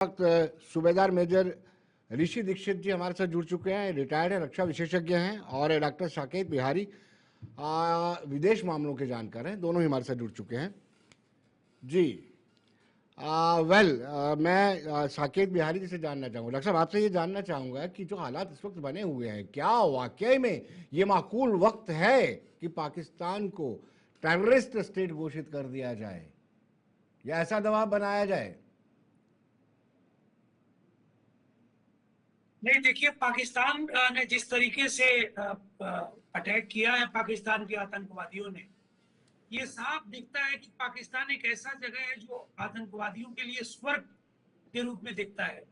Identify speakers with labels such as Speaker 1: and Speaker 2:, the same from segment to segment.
Speaker 1: वक्त सूबेदार मेजर ऋषि दीक्षित जी हमारे साथ जुड़ चुके हैं। रिटायर्ड है, रक्षा विशेषज्ञ हैं, और डॉक्टर साकेत बिहारी विदेश मामलों के जानकार हैं। दोनों ही हमारे साथ जुड़ चुके हैं जी। मैं साकेत बिहारी जी से जानना चाहूँगा, डॉक्टर साहब आपसे ये जानना चाहूँगा कि जो हालात इस वक्त बने हुए हैं, क्या वाकई में ये माकूल वक्त है कि पाकिस्तान को टेररिस्ट स्टेट घोषित कर दिया जाए या ऐसा दबाव बनाया जाए?
Speaker 2: नहीं, देखिए, पाकिस्तान ने जिस तरीके से अटैक किया है पाकिस्तान के आतंकवादियों ने, ये साफ दिखता है कि पाकिस्तान एक ऐसा जगह है जो आतंकवादियों के लिए स्वर्ग के रूप में दिखता है।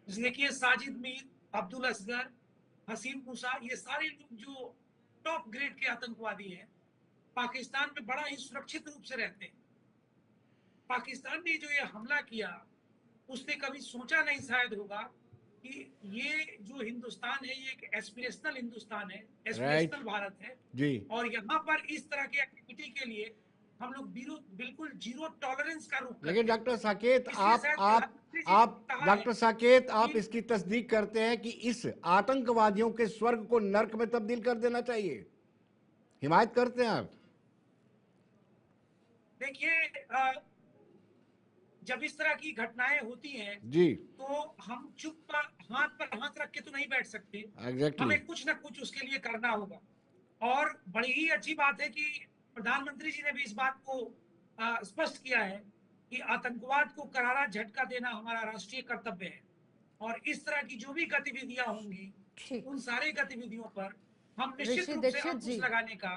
Speaker 2: देखिए, साजिद मीर, अब्दुल असगर, हसीम मूसा, ये सारे लोग जो टॉप ग्रेड के आतंकवादी हैं, पाकिस्तान में बड़ा ही सुरक्षित रूप से रहते हैं। पाकिस्तान ने जो ये हमला किया, उसने कभी सोचा नहीं शायद होगा कि ये जो हिंदुस्तान है, ये एक एस्पिरेशनल हिंदुस्तान है, एस्पिरेशनल भारत है
Speaker 1: जी।
Speaker 2: और यहाँ पर इस तरह की एक्टिविटी के लिए हम लोग बिल्कुल जीरो टॉलरेंस का रुख
Speaker 1: लेकिन डॉक्टर साकेत, आप इसकी तस्दीक करते हैं कि इस आतंकवादियों के स्वर्ग को नर्क में तब्दील कर देना चाहिए, हिमायत करते हैं आप?
Speaker 2: देखिए, जब इस तरह की घटनाएं होती हैं
Speaker 1: जी,
Speaker 2: तो हम चुप हाथ पर हाथ रख के तो नहीं बैठ सकते।
Speaker 1: एग्जैक्टली।
Speaker 2: हमें कुछ ना कुछ उसके लिए करना होगा। और बड़ी ही अच्छी बात है कि प्रधानमंत्री जी ने भी इस बात को स्पष्ट किया है कि आतंकवाद को करारा झटका देना हमारा राष्ट्रीय कर्तव्य है और इस तरह की जो भी गतिविधियां होंगी, उन सारी गतिविधियों पर हम निश्चित रूप से अंकुश लगाने का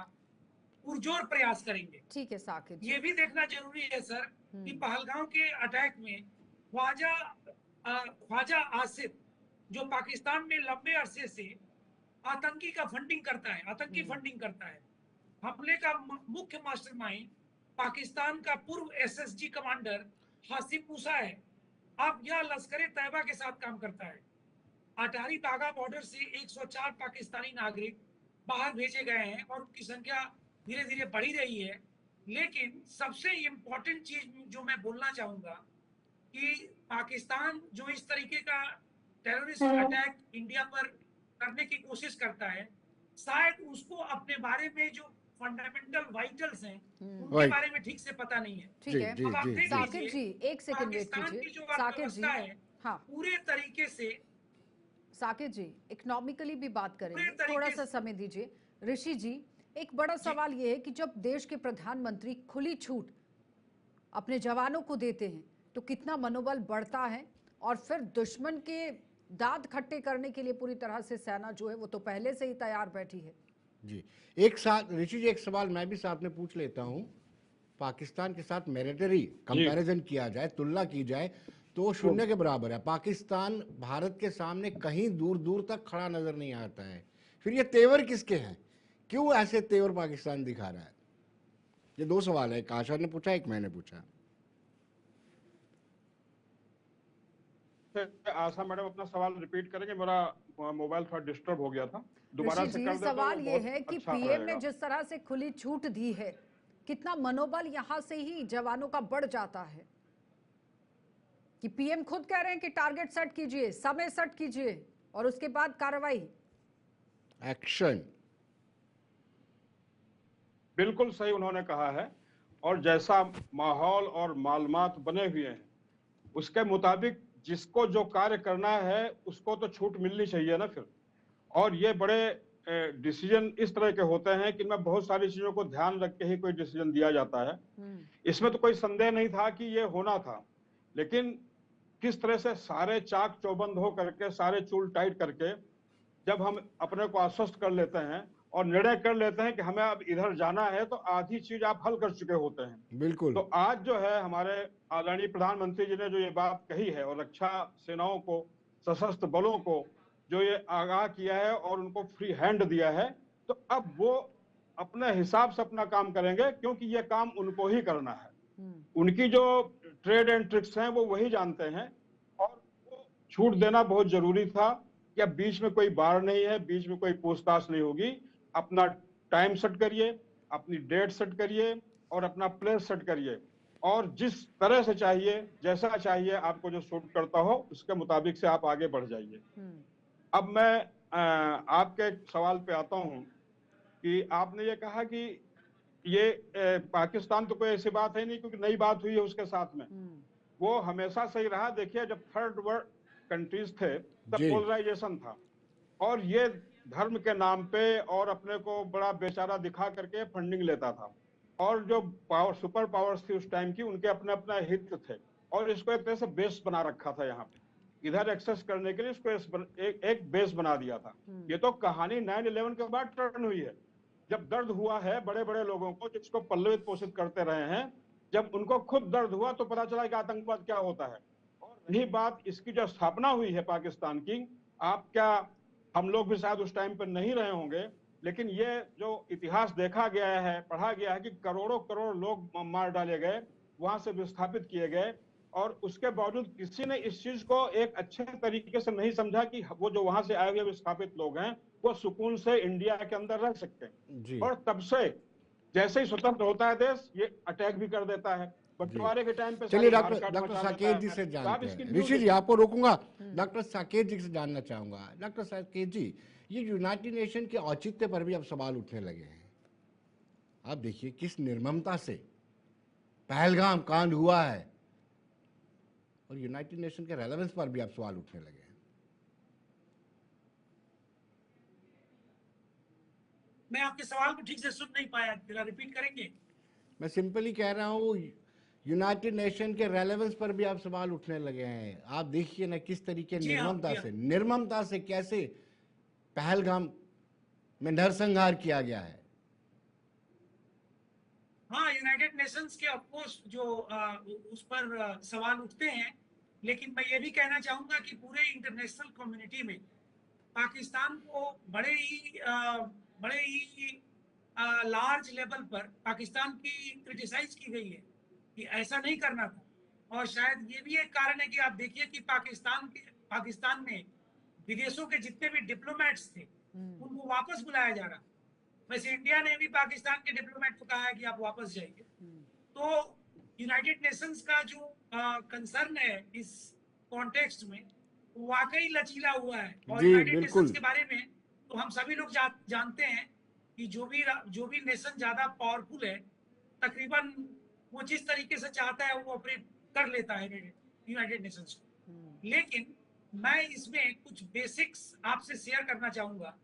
Speaker 2: पुरजोर प्रयास करेंगे।
Speaker 3: ठीक है साकिब,
Speaker 2: ये भी देखना जरूरी है सर कि पहलगाम के अटैक में ख्वाजा आसिफ, जो पाकिस्तान में लंबे अरसे से आतंकी फंडिंग करता है, हमले का मुख्य मास्टरमाइंड पाकिस्तान का पूर्व एसएसजी कमांडर हासिम मूसा है। अब यह लश्कर तैयबा के साथ काम करता है। अटारी बागा बॉर्डर से 104 पाकिस्तानी नागरिक बाहर भेजे गए हैं और उनकी संख्या धीरे धीरे बढ़ी रही है। लेकिन सबसे इम्पोर्टेंट चीज जो मैं बोलना चाहूंगा कि पाकिस्तान जो इस तरीके का टेररिस्ट अटैक इंडिया पर करने की कोशिश करता है, शायद उसको अपने बारे में जो फंडामेंटल वाइटल्स हैं उनके बारे में ठीक से पता नहीं है।
Speaker 3: ठीक है,
Speaker 2: अब आप देख
Speaker 3: साकिब जी एक सेकंड वेट
Speaker 2: पाकिस्तान की
Speaker 3: कीजिए।
Speaker 2: जो अर्थव्यवस्था है,
Speaker 3: हाँ,
Speaker 2: पूरे तरीके से,
Speaker 3: साकिब जी इकोनॉमिकली भी बात करेंगे, थोड़ा सा समय दीजिए। ऋषि जी, एक बड़ा सवाल ये है कि जब देश के प्रधानमंत्री खुली छूट अपने जवानों को देते हैं तो कितना मनोबल बढ़ता है, और फिर दुश्मन के दांत खट्टे करने के लिए पूरी तरह से सेना जो है वो तो पहले से ही तैयार बैठी है।
Speaker 1: जी, एक साथ ऋषि जी एक सवाल मैं भी साथ में पूछ लेता हूं। पाकिस्तान के साथ मिलिट्री कंपैरिजन किया जाए, तुलना की जाए तो शून्य के बराबर है। पाकिस्तान भारत के सामने कहीं दूर दूर तक खड़ा नजर नहीं आता है। फिर ये तेवर किसके हैं? क्यों ऐसे तेवर पाकिस्तान दिखा रहा है? ये दो सवाल है, एक आशा ने पूछा, एक मैंने पूछा।
Speaker 4: आशा मैडम अपना सवाल रिपीट करेंगे? मेरा मोबाइल थोड़ा डिस्टर्ब हो गया था, दोबारा से कर दे।
Speaker 3: सवाल ये है कि पीएम ने जिस तरह से खुली छूट दी है, कितना मनोबल यहां से ही जवानों का बढ़ जाता है कि पीएम खुद कह रहे हैं कि टारगेट सेट कीजिए, समय सेट कीजिए और उसके बाद कार्रवाई,
Speaker 1: एक्शन।
Speaker 4: बिल्कुल सही उन्होंने कहा है, और जैसा माहौल और मालूमात बने हुए हैं उसके मुताबिक जिसको जो कार्य करना है उसको तो छूट मिलनी चाहिए ना फिर। और ये बड़े डिसीजन इस तरह के होते हैं कि इनमें बहुत सारी चीजों को ध्यान रख के ही कोई डिसीजन दिया जाता है। इसमें तो कोई संदेह नहीं था कि ये होना था, लेकिन किस तरह से सारे चाक चौबंद हो करके, सारे चूल टाइट करके जब हम अपने को आश्वस्त कर लेते हैं और निर्णय कर लेते हैं कि हमें अब इधर जाना है, तो आधी चीज आप हल कर चुके होते हैं।
Speaker 1: बिल्कुल।
Speaker 4: तो आज जो है हमारे आदरणीय प्रधानमंत्री जी ने जो ये बात कही है और रक्षा सेनाओं को, सशस्त्र बलों को जो ये आगाह किया है और उनको फ्री हैंड दिया है, तो अब वो अपने हिसाब से अपना काम करेंगे, क्योंकि ये काम उनको ही करना है। उनकी जो ट्रेड एंड ट्रिक्स हैं वो वही जानते हैं, और वो छूट देना बहुत जरूरी था कि अब बीच में कोई बार नहीं है, बीच में कोई पूछताछ नहीं होगी। अपना टाइम सेट करिए, अपनी डेट सेट करिए और अपना प्लेस सेट करिए। और जिस तरह से चाहिए, जैसा चाहिए आपको जो सूट करता हो, उसके मुताबिक से आप आगे बढ़ जाइए। अब मैं आपके सवाल पे आता हूं कि आपने ये कहा कि ये पाकिस्तान तो कोई ऐसी बात है नहीं, क्योंकि नई बात हुई है उसके साथ में। वो हमेशा सही रहा। देखिए, जब थर्ड वर्ल्ड कंट्रीज थे तब
Speaker 1: जी
Speaker 4: पोलराइजेशन था, और ये धर्म के नाम पे और अपने को बड़ा बेचारा दिखा करके फंडिंग लेता था। और जो सुपर पावर्स थी उस टाइम की, उनके अपने अपने हित थे, और इसको एक तरह से बेस बना रखा था। यहाँ पे इधर एक्सेस करने के लिए इसको एक बेस बना दिया था। ये तो कहानी 9/11 के बाद टर्न हुई है। जब दर्द हुआ है बड़े बड़े लोगों को, जिसको पल्लवित पोषित करते रहे हैं, जब उनको खुद दर्द हुआ तो पता चला कि आतंकवाद क्या होता है। और रही बात इसकी जो स्थापना हुई है पाकिस्तान की, आप क्या, हम लोग भी शायद उस टाइम पर नहीं रहे होंगे, लेकिन ये जो इतिहास देखा गया है, पढ़ा गया है कि करोड़ों करोड़ लोग मार डाले गए, वहां से विस्थापित किए गए, और उसके बावजूद किसी ने इस चीज को एक अच्छे तरीके से नहीं समझा कि वो जो वहां से आए हुए विस्थापित लोग हैं वो सुकून से इंडिया के अंदर रह सकते हैं।
Speaker 1: जी
Speaker 4: और तब से जैसे ही स्वतंत्र होता है देश, ये अटैक भी कर देता है।
Speaker 1: जी।
Speaker 4: बंटवारे के टाइम पे
Speaker 1: चलिए
Speaker 4: सारी मार
Speaker 1: डॉक्टर
Speaker 4: काट
Speaker 1: डॉक्टर
Speaker 4: मचा
Speaker 1: साकेत
Speaker 4: देता
Speaker 1: जी
Speaker 4: है।
Speaker 1: से
Speaker 4: तो आप
Speaker 1: जानते
Speaker 4: इसकी
Speaker 1: हैं।
Speaker 4: न्यूज़
Speaker 1: ऋषि जी, आपको रोकूंगा। डॉक्टर साकेत जी से जानना चाहूंगा। डॉक्टर साकेत जी, ये यूनाइटेड नेशन के औचित्य पर भी अब सवाल उठने लगे हैं। आप देखिए किस निर्ममता से पहलगाम कांड हुआ है, और यूनाइटेड नेशन के रेलेवेंस पर भी अब सवाल उठने लगे हैं।
Speaker 2: मैं आपके सवाल को ठीक से सुन नहीं पाया, जरा रिपीट करेंगे?
Speaker 1: मैं सिंपली कह रहा हूँ, यूनाइटेड नेशन के रेलेवेंस पर भी आप सवाल उठने लगे हैं। आप देखिए ना किस तरीके
Speaker 2: जी हाँ,
Speaker 1: निर्ममता से कैसे पहलगाम में नरसंहार किया गया है।
Speaker 2: हाँ, यूनाइटेड नेशंस के ऑफकोर्स जो उस पर सवाल उठते हैं, लेकिन मैं ये भी कहना चाहूंगा कि पूरे इंटरनेशनल कम्युनिटी में पाकिस्तान को बड़े ही लार्ज लेवल पर पाकिस्तान की क्रिटिसाइज की गई है कि ऐसा नहीं करना था। और शायद ये भी एक कारण है कि आप देखिए कि पाकिस्तान में विदेशों के जितने भी डिप्लोमेट्स थे उनको वापस बुलाया जा रहा। वैसे इंडिया ने भी पाकिस्तान के डिप्लोमेट को कहा है कि आप वापस जाइए। तो यूनाइटेड नेशंस का जो कंसर्न है इस कॉन्टेक्स्ट में वाकई लचीला हुआ है। और
Speaker 1: जी
Speaker 2: यूनाइटेड
Speaker 1: बिल्कुल।
Speaker 2: नेशंस के बारे में तो हम सभी लोग जानते हैं कि जो भी नेशन ज्यादा पावरफुल है, तकरीबन वो जिस तरीके से चाहता है वो ऑपरेट कर लेता है यूनाइटेड नेशंस को। लेकिन मैं इसमें कुछ बेसिक्स आपसे शेयर करना चाहूंगा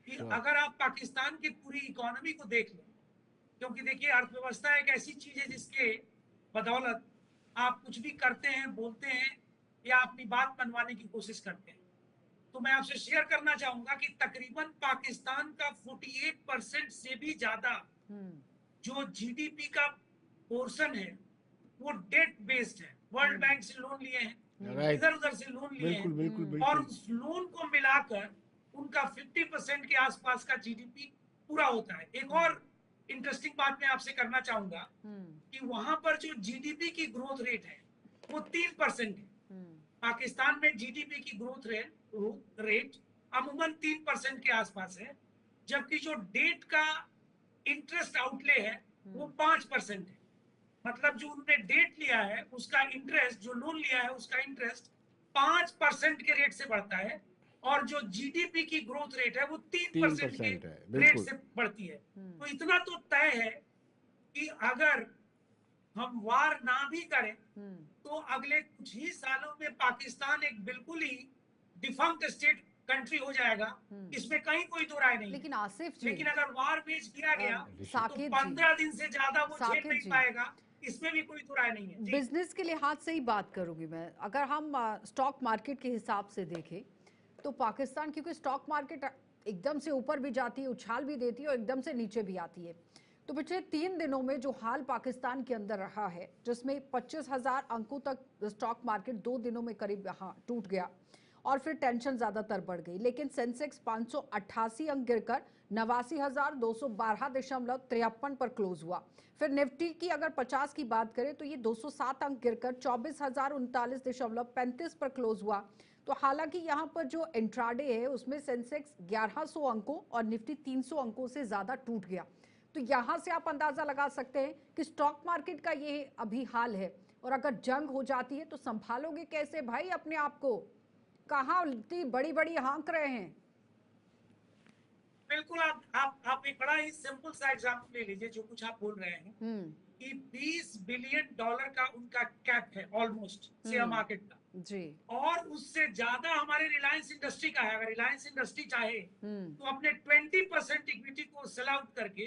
Speaker 2: कि अगर आप पाकिस्तान की पूरी इकोनॉमी को देख लें, क्योंकि देखिए अर्थव्यवस्था एक ऐसी चीज है जिसके बदौलत आप कुछ भी करते हैं, बोलते हैं या अपनी बात मनवाने की कोशिश करते हैं। तो मैं आपसे शेयर करना चाहूंगा कि तकरीबन पाकिस्तान का 48% से भी ज्यादा जो जीडीपी का पोर्शन है वो डेट बेस्ड है। वर्ल्ड बैंक से लोन लिए हैं, इधर उधर से लोन लिए हैं,
Speaker 1: बिल्कुल
Speaker 2: और उस लोन को मिलाकर उनका 50% के आसपास का जीडीपी पूरा होता है। एक और इंटरेस्टिंग बात मैं आपसे करना चाहूंगा कि वहां पर जो जीडीपी की ग्रोथ रेट है वो 3% है। पाकिस्तान में जीडीपी की ग्रोथ रेट अमूमन 3% के आसपास है, जबकि जो डेट का इंटरेस्ट आउटले है वो 5% है। मतलब जो उन्होंने डेट लिया है उसका इंटरेस्ट, जो लोन लिया है उसका इंटरेस्ट 5% के रेट से बढ़ता है, और जो जीडीपी की ग्रोथ रेट है वो 3% के रेट से बढ़ती है। तो इतना तो तय है कि अगर हम वार ना भी करें तो अगले कुछ ही सालों में पाकिस्तान एक बिल्कुल ही डिफंक्ट स्टेट कंट्री हो जाएगा, इसमें कहीं कोई दो राय नहीं।
Speaker 3: लेकिन आसिफ जी,
Speaker 2: लेकिन अगर वार वेज किया गया तो 15 दिन से ज्यादा वो झेल नहीं पाएगा, इसमें भी कोई दो राय नहीं है।
Speaker 3: बिजनेस के लिहाज से ही बात करूंगी मैं। अगर हम स्टॉक मार्केट के हिसाब से देखें तो पाकिस्तान, क्योंकि स्टॉक मार्केट एकदम से ऊपर भी जाती है, उछाल भी देती है, और एकदम से नीचे भी आती है। तो पिछले 3 दिनों में जो हाल पाकिस्तान के अंदर रहा है, जिसमें 25,000 अंकों तक स्टॉक मार्केट 2 दिनों में करीब टूट गया, और फिर टेंशन ज्यादातर बढ़ गई। लेकिन सेंसेक्स 588 अंक गिरकर 89,212.53 पर क्लोज हुआ। फिर निफ्टी की अगर 50 की बात करें तो ये 207 अंक गिरकर 24,039.35 पर क्लोज हुआ। तो हालांकि यहाँ पर जो इंट्राडे है उसमें सेंसेक्स 1100 अंकों और निफ्टी 300 अंकों से ज्यादा टूट गया। तो यहाँ से आप अंदाजा लगा सकते हैं कि स्टॉक मार्केट का ये अभी हाल है। और अगर जंग हो जाती है तो संभालोगे कैसे भाई अपने आप को? कहाँ इतनी बड़ी बड़ी हाँक रहे हैं?
Speaker 2: बिल्कुल, आप एक बड़ा ही सिंपल सा एग्जांपल ले लीजिए, जो कुछ आप बोल रहे हैं कि $20 बिलियन का उनका कैप है ऑलमोस्ट शेयर मार्केट का
Speaker 3: जी।
Speaker 2: और उससे ज्यादा हमारे रिलायंस इंडस्ट्री का है। अगर रिलायंस इंडस्ट्री चाहे तो अपने 20% इक्विटी को सेल आउट करके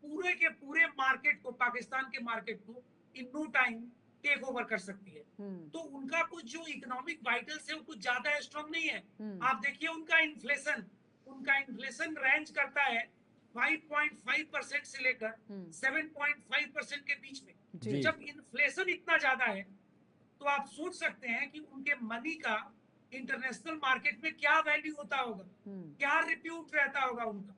Speaker 2: पूरे के पूरे मार्केट को, पाकिस्तान के मार्केट को in no time take over कर सकती है। तो उनका कुछ जो इकोनॉमिक वाइटल्स है वो कुछ ज्यादा स्ट्रांग नहीं है। आप देखिए उनका इन्फ्लेशन रेंज करता है 5.5% से लेकर 7.5% के बीच में।
Speaker 1: जी।
Speaker 2: जब इन्फ्लेशन इतना ज्यादा है तो आप सोच सकते हैं कि उनके मनी का इंटरनेशनल मार्केट में क्या वैल्यू होता होगा, क्या रिप्यूट रहता होगा उनका।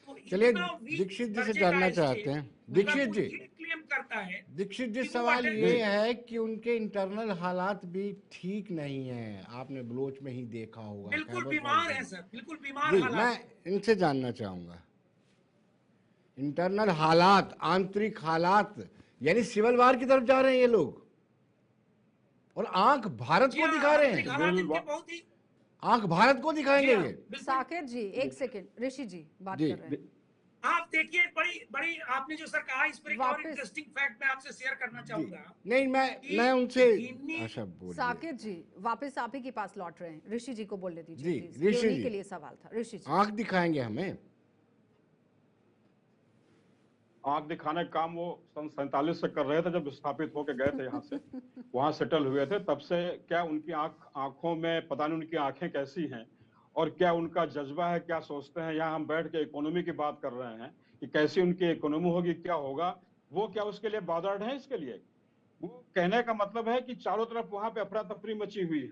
Speaker 2: तो
Speaker 1: चलिए
Speaker 2: इतना weak
Speaker 1: दीक्षित जी से
Speaker 2: दर्जे
Speaker 1: जानना
Speaker 2: का
Speaker 1: चाहते
Speaker 2: स्टेट
Speaker 1: हैं।
Speaker 2: मतलब
Speaker 1: दीक्षित
Speaker 2: वो
Speaker 1: जी,
Speaker 2: ये क्लेम करता है
Speaker 1: दीक्षित जी
Speaker 2: कि वो
Speaker 1: सवाल
Speaker 2: अटेंड
Speaker 1: ये है कि उनके इंटरनल हालात भी ठीक नहीं है। आपने बलोच में ही देखा होगा,
Speaker 2: बिल्कुल
Speaker 1: खैबर
Speaker 2: बीमार
Speaker 1: पाख्तूनख्वा।
Speaker 2: है सर, बिल्कुल बीमार
Speaker 1: जी,
Speaker 2: हालात
Speaker 1: मैं
Speaker 2: है।
Speaker 1: इनसे जानना चाहूंगा इंटरनल हालात, आंतरिक हालात, यानी सिविल वार की तरफ जा रहे हैं ये लोग और आंख भारत
Speaker 2: जी
Speaker 1: को
Speaker 2: हाँ,
Speaker 1: दिखा रहे
Speaker 2: आंतरिक
Speaker 1: हैं।
Speaker 2: हालात इनके बहुत ही
Speaker 1: आंख भारत को
Speaker 2: जी
Speaker 1: दिखाएंगे
Speaker 2: हाँ,
Speaker 1: ये।
Speaker 2: बिल्कुल।
Speaker 3: साकेत जी एक सेकंड, ऋषि जी बात
Speaker 1: जी।
Speaker 3: कर रहे हैं।
Speaker 2: आप देखिए, बड़ी बड़ी आपने जो सर कहा, इस पर एक और
Speaker 3: वापस
Speaker 2: इंटरेस्टिंग फैक्ट मैं आपसे शेयर करना
Speaker 1: जी,
Speaker 2: चाहूंगा
Speaker 1: नहीं
Speaker 2: कि
Speaker 1: मैं उनसे
Speaker 2: गिनी
Speaker 1: अच्छा बोलिए।
Speaker 3: साकेत जी वापस आप ही के पास लौट रहे हैं, ऋषि जी को बोलने दीजिए
Speaker 1: जी,
Speaker 3: प्लीज, ये
Speaker 1: ऋषि
Speaker 3: उन्हीं
Speaker 1: जी।
Speaker 3: के लिए सवाल था। ऋषि जी
Speaker 1: आंख दिखाएंगे हमें।
Speaker 4: आंख दिखाने का काम वो सन 47 से कर रहे थे, जब विस्थापित होके गए थे यहाँ से, वहां सेटल हुए थे। तब से क्या उनकी आंखों में पता नहीं उनकी आंखें कैसी हैं और क्या उनका जज्बा है, क्या सोचते हैं। यहाँ हम बैठ के इकोनॉमी की बात कर रहे हैं कि कैसी उनकी इकोनॉमी होगी, क्या होगा, वो क्या उसके लिए बॉदर्ड है? इसके लिए वो कहने का मतलब है कि चारों तरफ वहां पे अफरा तफरी मची हुई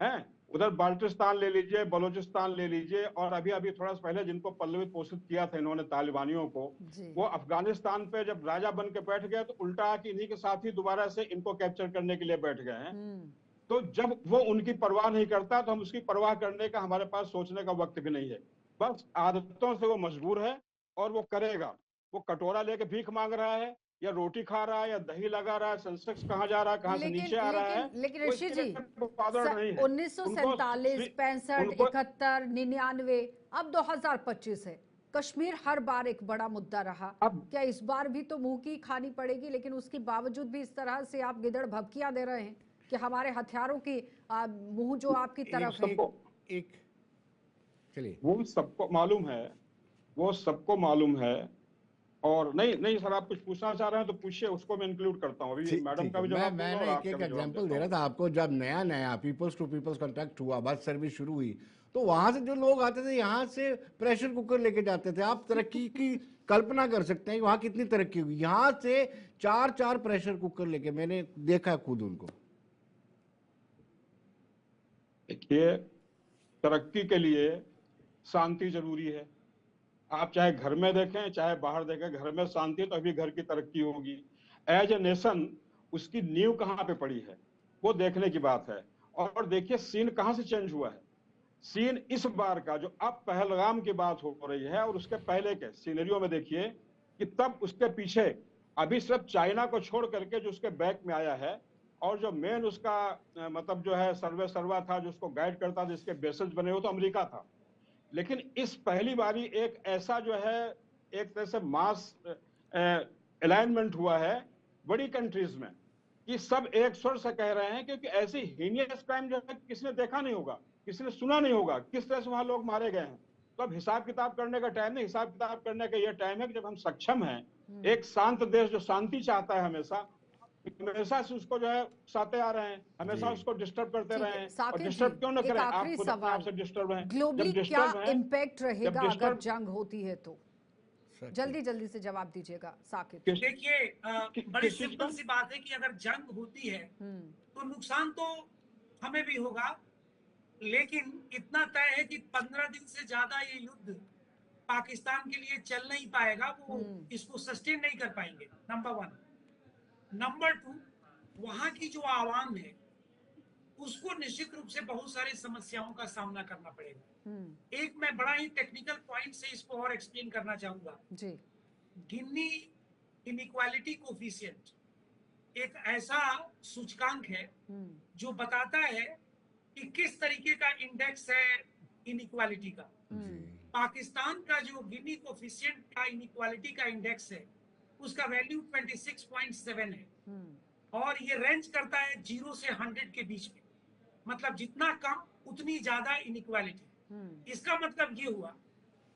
Speaker 4: है। उधर बाल्टिस्तान ले लीजिए, बलूचिस्तान ले लीजिए, और अभी अभी थोड़ा सा पहले जिनको पल्लवित पोषित किया था इन्होंने तालिबानियों को,
Speaker 3: जी
Speaker 4: वो अफगानिस्तान पे जब राजा बन के बैठ गए तो उल्टा कि इन्हीं के साथ ही दोबारा से इनको कैप्चर करने के लिए बैठ गए हैं। तो जब वो उनकी परवाह नहीं करता तो हम उसकी परवाह करने का हमारे पास सोचने का वक्त भी नहीं है। बस आदतों से वो मजबूर है और वो करेगा। वो कटोरा लेके भीख मांग रहा है या रोटी खा रहा है या दही लगा रहा है, सेंसेक्स कहाँ जा रहा है, कहाँ से नीचे आ रहा है,
Speaker 3: लेकिन
Speaker 4: वो
Speaker 3: ऋषि
Speaker 4: इसके
Speaker 3: जी
Speaker 4: लिए बॉदर्ड नहीं है।
Speaker 3: 1947, 65,
Speaker 4: उनको
Speaker 3: 71, 99, अब 2025 है। कश्मीर हर बार एक बड़ा मुद्दा रहा।
Speaker 4: अब
Speaker 3: क्या इस बार भी तो मुंह की खानी पड़ेगी? लेकिन उसके बावजूद भी इस तरह से आप गिदड़ भभकियां दे रहे हैं कि हमारे हथियारों की मुंह जो आपकी तरफ है।
Speaker 1: एक चलिए,
Speaker 4: वो सबको मालूम है, वो सबको मालूम है। और नहीं नहीं सर, आप कुछ पूछना चाह रहे हैं तो पूछिए, उसको मैं इंक्लूड करता हूँ। अभी मैडम
Speaker 1: ठीक
Speaker 4: का
Speaker 1: है।
Speaker 4: भी जवाब दूंगा और
Speaker 1: मैंने एक
Speaker 4: आपका
Speaker 1: एक
Speaker 4: भी जवाब
Speaker 1: एग्जांपल
Speaker 4: देता
Speaker 1: दे रहा
Speaker 4: हूँ।
Speaker 1: था आपको। जब नया नया पीपल्स टू पीपल्स कॉन्ट्रैक्ट हुआ, बस सर्विस शुरू हुई, तो वहां से जो लोग आते थे यहाँ से प्रेशर कुकर लेके जाते थे। आप तरक्की की कल्पना कर सकते हैं वहां कितनी तरक्की हुई। यहाँ से चार चार प्रेशर कुकर लेके, मैंने देखा खुद उनको।
Speaker 4: देखिए, तरक्की के लिए शांति जरूरी है। आप चाहे घर में देखें चाहे बाहर देखें, घर में शांति है तो अभी घर की तरक्की होगी। एज ए नेशन उसकी नींव कहाँ पे पड़ी है वो देखने की बात है। और देखिए सीन कहाँ से चेंज हुआ है। सीन इस बार का जो अब पहलगाम की बात हो रही है और उसके पहले के सीनरियो में देखिए कि तब उसके पीछे अभी सिर्फ चाइना को छोड़ करके जो उसके बैक में आया है, और जो मेन उसका मतलब जो है सर्वा था, जो उसको गाइड करता था, जिसके बेसेस बने हो, तो अमेरिका था। लेकिन इस पहली बारी एक ऐसा जो है एक तरह से मास अलाइनमेंट हुआ है बड़ी कंट्रीज में कि सब एक स्वर से कह रहे हैं, क्योंकि ऐसी हीनियस क्राइम जो है किसी ने देखा नहीं होगा, किसी ने सुना नहीं होगा, किस तरह से वहां लोग मारे गए हैं। तो अब हिसाब किताब करने का टाइम नहीं, हिसाब किताब करने का यह टाइम है कि जब हम सक्षम हैं, एक शांत देश जो शांति चाहता है हमेशा हमेशा से उसको जो है साथे आ रहे हैं, हमेशा
Speaker 1: जी।
Speaker 4: उसको डिस्टर्ब करते
Speaker 3: ठीक
Speaker 4: रहे
Speaker 3: है
Speaker 4: हैं। और
Speaker 3: साकेत जी,
Speaker 4: डिस्टर्ब क्यों ना
Speaker 3: एक
Speaker 4: करें, आप
Speaker 3: आखिरी
Speaker 4: खुद अपने आप
Speaker 3: सवाल,
Speaker 4: से डिस्टर्ब हैं।
Speaker 3: ग्लोबली
Speaker 4: जब
Speaker 3: क्या
Speaker 4: डिस्टर्ब हैं,
Speaker 3: इम्पैक्ट
Speaker 4: जब
Speaker 3: रहेगा अगर
Speaker 4: डिस्टर्ब
Speaker 3: जंग होती है तो? जल्दी जल्दी से जवाब दीजिएगा साकेत।
Speaker 2: देखिए, बड़ी
Speaker 4: किस चीज
Speaker 2: सिंपल
Speaker 4: का?
Speaker 2: सी बात है कि अगर जंग होती है तो नुकसान तो हमें भी होगा, लेकिन इतना तय है कि 15 दिन से ज्यादा ये युद्ध पाकिस्तान के लिए चल नहीं पाएगा। वो इसको सस्टेन नहीं कर पाएंगे, नंबर 1। नंबर 2, वहां की जो आवाम है उसको निश्चित रूप से बहुत सारी समस्याओं का सामना करना पड़ेगा। एक मैं बड़ा ही टेक्निकल पॉइंट से इसको और एक्सप्लेन करना चाहूंगा।
Speaker 3: जी
Speaker 2: गिनी इनइक्वालिटी कोफिशिएंट एक ऐसा सूचकांक है जो बताता है कि किस तरीके का इंडेक्स है इनइक्वालिटी का। पाकिस्तान का जो गिनी कोफिशिएंट का इनइक्वालिटी का इंडेक्स है उसका वैल्यू 26.7 है और ये रेंज करता है 0 से 100 के बीच में, मतलब जितना कम उतनी ज्यादा इनइक्वालिटी। इसका मतलब ये हुआ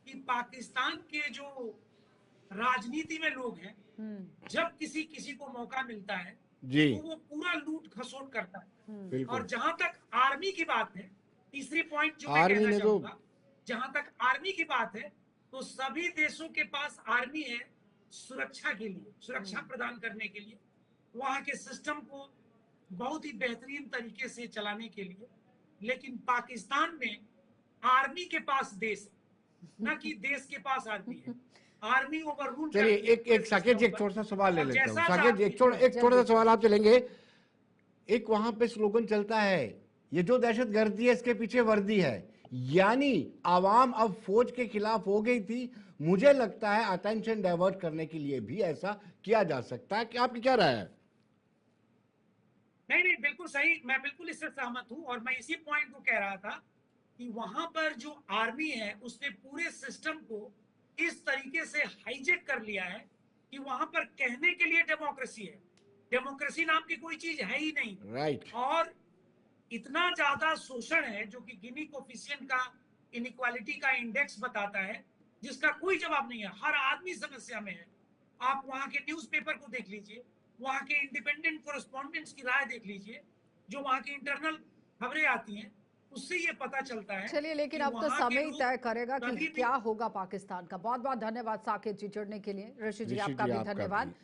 Speaker 2: कि पाकिस्तान के जो राजनीति में लोग हैं जब किसी को मौका मिलता है
Speaker 1: जी
Speaker 2: तो वो पूरा लूट खसोट करता है।
Speaker 1: बिल्कुल।
Speaker 2: और जहां तक आर्मी की बात है, तीसरी पॉइंट जो मैं
Speaker 1: आर्मी
Speaker 2: कहना
Speaker 1: ने तो
Speaker 2: चाहूंगा, जहां तक आर्मी की बात है तो सभी देशों के पास आर्मी है सुरक्षा के लिए, सुरक्षा प्रदान करने के लिए, वहां के सिस्टम को बहुत ही बेहतरीन तरीके से चलाने के लिए। लेकिन पाकिस्तान में आर्मी के पास देश है, न कि देश के पास आर्मी है। Army over rule.
Speaker 1: चलिए एक साकेत जी एक छोटा सा सवाल ले लेते हैं। साकेत जी एक छोटा सा सवाल आप चलेंगे। एक वहां पे स्लोगन चलता है, ये जो दहशतगर्दी है इसके पीछे वर्दी है, यानी आवाम अब फौज के खिलाफ हो गई थी। मुझे लगता है अटेंशन डाइवर्ट करने के लिए भी ऐसा किया जा सकता है। कि आपकी क्या राय है?
Speaker 2: नहीं, बिल्कुल सही, मैं बिल्कुल इससे सहमत हूं और मैं इसी पॉइंट को कह रहा था कि वहां पर जो आर्मी है उसने पूरे सिस्टम को इस तरीके से हाईजेक कर लिया है कि वहां पर कहने के लिए डेमोक्रेसी है, डेमोक्रेसी नाम की कोई चीज है ही नहीं।
Speaker 1: राइट।
Speaker 2: और इतना ज्यादा शोषण है जो कि गिनी कोफिशिएंट का इनइक्वालिटी का इंडेक्स बताता है, जिसका कोई जवाब नहीं है। हर आदमी समस्या में है। आप वहां के न्यूज़पेपर को देख लीजिए, वहां के इंडिपेंडेंट कोरेस्पोंडेंट्स की राय देख लीजिए, जो वहां की इंटरनल खबरें आती हैं, उससे ये पता चलता है।
Speaker 3: चलिए, लेकिन अब तो समय ही तय करेगा कि क्या होगा पाकिस्तान का। बहुत बहुत धन्यवाद साकेत जी जुड़ने के लिए। ऋषि जी आपका भी धन्यवाद।